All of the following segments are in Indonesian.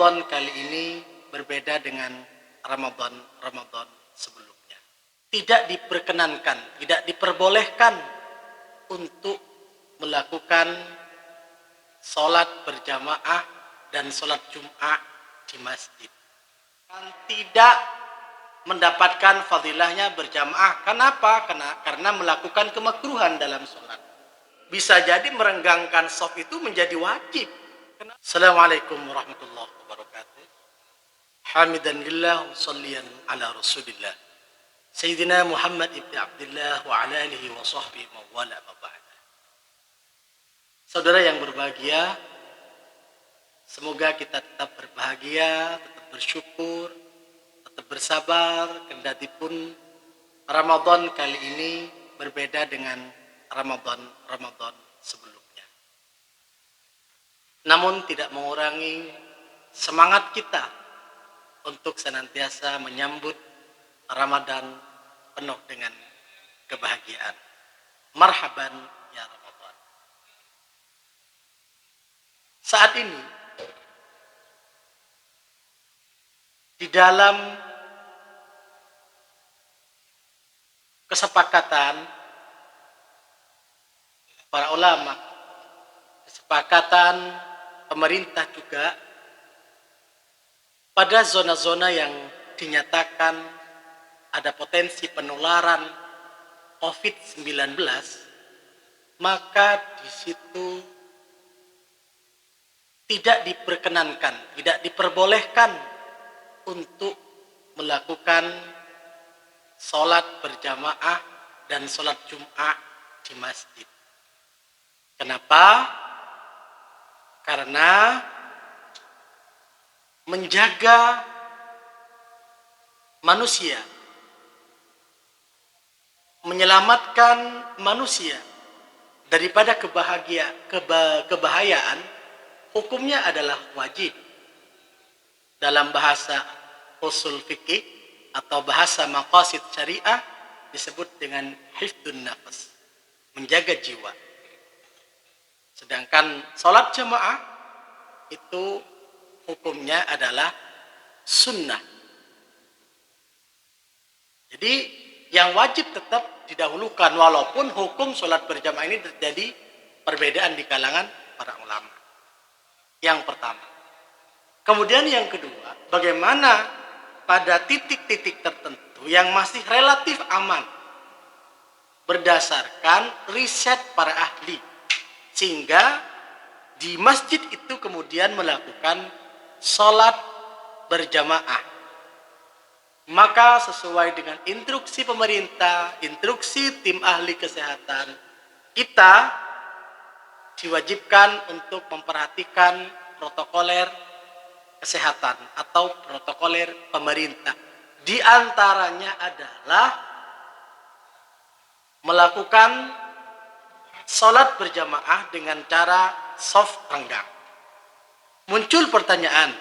Ramadan kali ini berbeda dengan Ramadan sebelumnya. Tidak diperkenankan, tidak diperbolehkan untuk melakukan sholat berjamaah dan sholat Jum'ah di masjid. Tidak mendapatkan fadilahnya berjamaah. Kenapa? Karena melakukan kemakruhan dalam sholat. Bisa jadi merenggangkan shaf itu menjadi wajib. Assalamualaikum warahmatullahi wabarakatuh. Hamidan lillah wa salliyan ala rasulillah Sayyidina Muhammad ibn Abdullah wa ala alihi wa sahbihi wa wala maba'da. Saudara yang berbahagia, semoga kita tetap berbahagia, tetap bersyukur, tetap bersabar, kendati pun Ramadan kali ini berbeda dengan Ramadan sebelumnya. Namun tidak mengurangi semangat kita untuk senantiasa menyambut Ramadan penuh dengan kebahagiaan. Marhaban ya Ramadan. Saat ini di dalam kesepakatan para ulama, kesepakatan pemerintah juga, pada zona-zona yang dinyatakan ada potensi penularan COVID-19, maka di situ tidak diperkenankan, tidak diperbolehkan untuk melakukan sholat berjamaah dan sholat Jum'ah di masjid. Kenapa? Karena menjaga manusia, menyelamatkan manusia daripada kebahayaan, hukumnya adalah wajib. Dalam bahasa usul fikih atau bahasa maqasid syariah disebut dengan hifdun nafas, menjaga jiwa. Sedangkan sholat jamaah itu hukumnya adalah sunnah. Jadi yang wajib tetap didahulukan, walaupun hukum sholat berjamaah ini terjadi perbedaan di kalangan para ulama. Yang pertama. Kemudian yang kedua, bagaimana pada titik-titik tertentu yang masih relatif aman berdasarkan riset para ahli, sehingga di masjid itu kemudian melakukan sholat berjamaah. Maka sesuai dengan instruksi pemerintah, instruksi tim ahli kesehatan, kita diwajibkan untuk memperhatikan protokoler kesehatan atau protokoler pemerintah. Di antaranya adalah melakukan sholat berjamaah dengan cara shaf renggang. Muncul pertanyaan,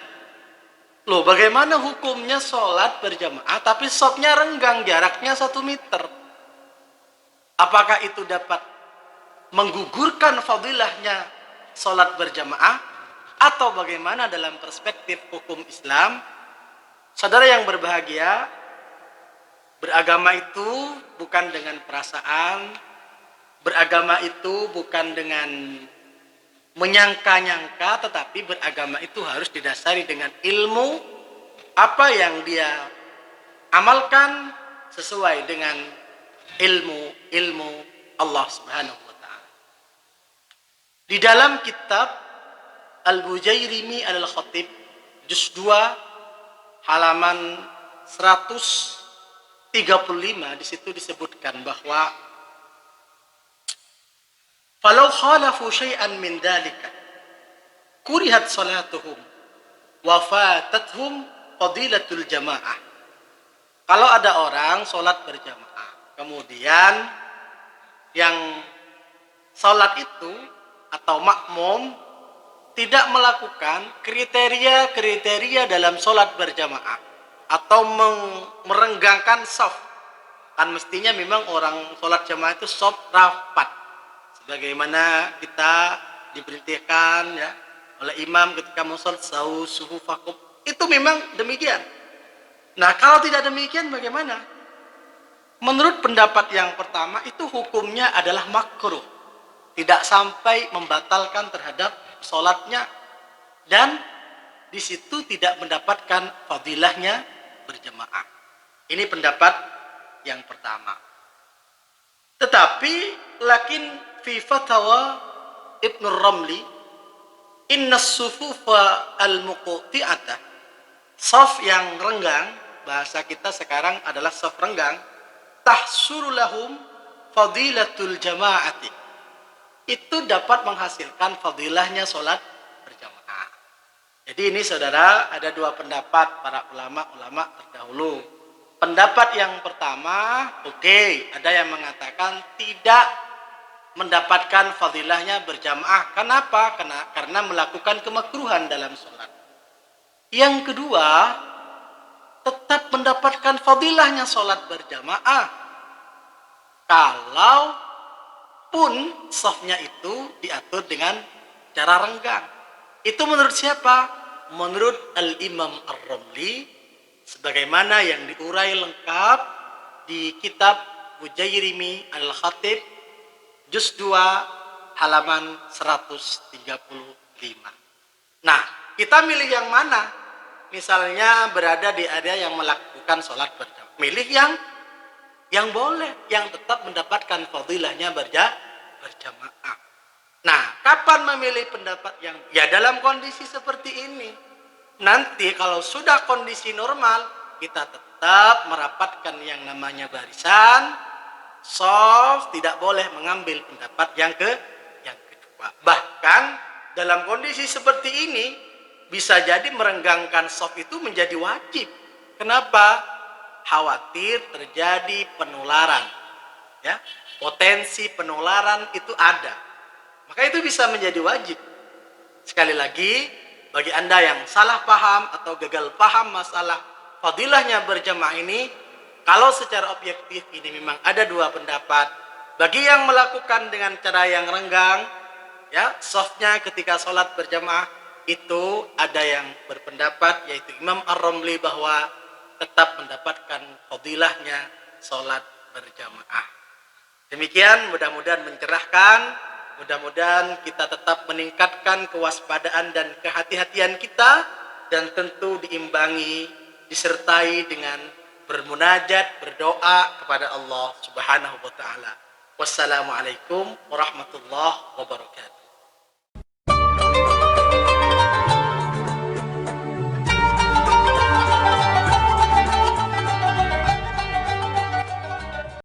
loh bagaimana hukumnya sholat berjamaah tapi shafnya renggang, jaraknya 1 meter? Apakah itu dapat menggugurkan fadilahnya sholat berjamaah? Atau bagaimana dalam perspektif hukum Islam? Saudara yang berbahagia, beragama itu bukan dengan perasaan, beragama itu bukan dengan menyangka-nyangka, tetapi beragama itu harus didasari dengan ilmu. Apa yang dia amalkan sesuai dengan ilmu Allah Subhanahu wa ta'ala. Di dalam kitab Al-Bujairimi Al-Khatib juz 2 halaman 135, di situ disebutkan bahwa falau khalafu syai'an min dzalika kurihat salatuhum wa fatathum fadilatul jamaah. Kalau ada orang sholat berjamaah, kemudian yang sholat itu atau makmum tidak melakukan kriteria dalam sholat berjamaah atau merenggangkan shaf, kan mestinya memang orang sholat jamaah itu shaf rapat, sebagaimana kita diberitakan ya oleh imam ketika mau sholat, sawu sufufakum. Itu memang demikian. Nah, kalau tidak demikian bagaimana? Menurut pendapat yang pertama itu hukumnya adalah makruh. Tidak sampai membatalkan terhadap sholatnya. Dan di situ tidak mendapatkan fadilahnya berjamaah. Ini pendapat yang pertama. Tetapi lakin fi fatwa Ibnu Ramli, inna sufufa al-muqti'ata, saf yang renggang, bahasa kita sekarang adalah saf renggang, tahsuru lahum fadilatul jama'ati, itu dapat menghasilkan fadilahnya sholat berjamaah. Jadi ini saudara, ada dua pendapat para ulama terdahulu. Pendapat yang pertama, ada yang mengatakan tidak mendapatkan fadilahnya berjamaah. Kenapa? Karena melakukan kemakruhan dalam sholat. Yang kedua, tetap mendapatkan fadilahnya sholat berjamaah kalau pun safnya itu diatur dengan cara renggang. Itu menurut siapa? Menurut Al-Imam Ar-Ramli, sebagaimana yang diurai lengkap di kitab Mujairimi Al-Khatib juz 2 halaman 135. Nah, kita milih yang mana? Misalnya berada di area yang melakukan sholat berjamaah, milih yang boleh, yang tetap mendapatkan fadilahnya berjamaah. Nah, kapan memilih pendapat yang dalam kondisi seperti ini? Nanti kalau sudah kondisi normal, kita tetap merapatkan yang namanya barisan, shaf, tidak boleh mengambil pendapat yang kedua. Bahkan dalam kondisi seperti ini bisa jadi merenggangkan shaf itu menjadi wajib. Kenapa? Khawatir terjadi penularan. Ya, potensi penularan itu ada. Maka itu bisa menjadi wajib. Sekali lagi, bagi Anda yang salah paham atau gagal paham masalah fadilahnya berjamaah ini, kalau secara objektif ini memang ada dua pendapat. Bagi yang melakukan dengan cara yang renggang, ya, softnya ketika sholat berjamaah, itu ada yang berpendapat, yaitu Imam Ar-Ramli, bahwa tetap mendapatkan fadilahnya sholat berjamaah. Demikian, mudah-mudahan mencerahkan, mudah-mudahan kita tetap meningkatkan kewaspadaan dan kehati-hatian kita, dan tentu diimbangi, disertai dengan bermunajat, berdoa kepada Allah Subhanahu wa taala. Wassalamualaikum warahmatullahi wabarakatuh.